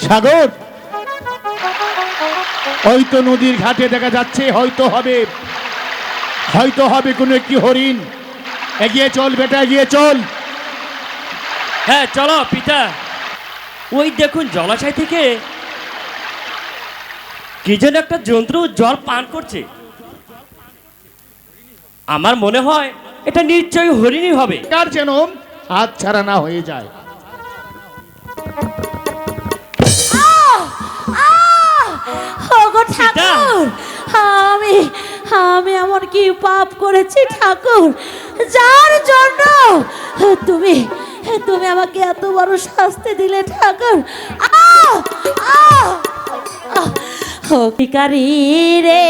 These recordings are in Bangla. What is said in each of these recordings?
সাগর, হয়তো নদীর ঘাটে দেখা যাচ্ছে, হয়তো হবে কোনো একটি হরিণ। এগিয়ে চল বেটা, এগিয়ে চল। হ্যাঁ চলো পিতা। ওই দেখুন জলাশয় থেকে কি যেন একটা জন্তু জল পান করছে। আমার মনে হয় এটা নিশ্চয়ই হরিণই হবে। কার যেন হাত ছাড়া না হয়ে যায়। ওগো ঠাকুর, আমি আমি এমন কি পাপ করেছি ঠাকুর, যার জন্য তুমি তুমি আমাকে এত বড় শাস্তি দিলে ঠাকুর। ভিখারি রে,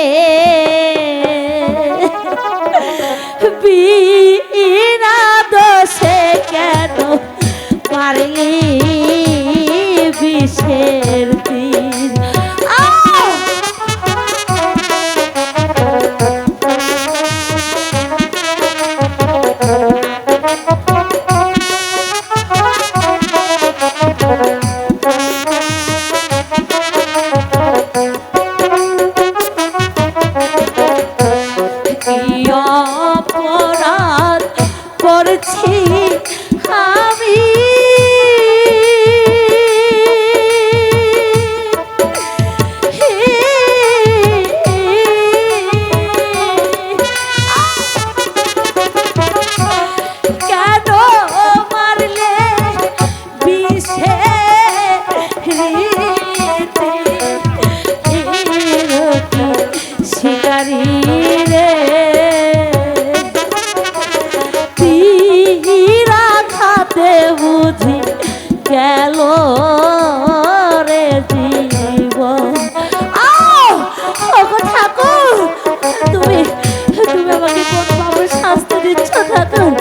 বিনা দোষে কেন মারলি বিষের তীর। অপরাধ করছি আমি, কেন মারলে বিষে শিকারি রে, তীরা খাতে বুঝি গেল রে জীবন। ওগো ঠাকুর, তুমি তুমি আমাকে কোন পাপের শাস্তি দিচ্ছ ঠাকুর?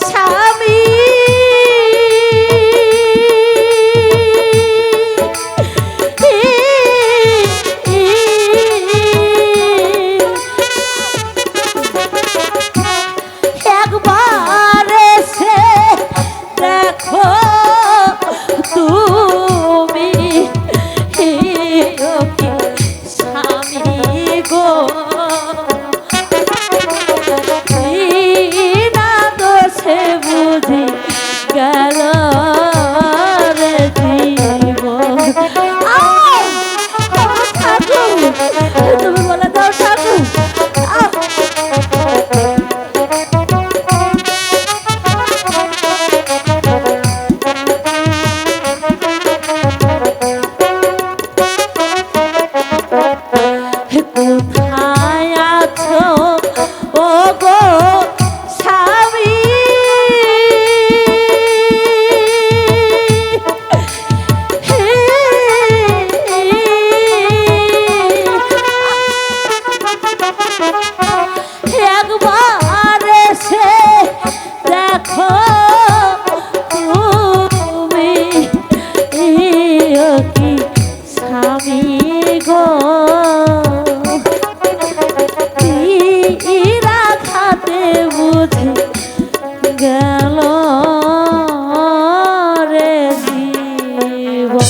স্বামী একবার এসে দেখো তুমি, স্বামী গো, বিনা দোষে বুঝি গেল রে জীবন। ঠাকুর, তুমি বলে দাও ঠাকুর। কোথায় আছো ওগো স্বামী, একবার এসে দেখো তুমি, কি স্বামী গো, তীরা খাতে বুঝি গেল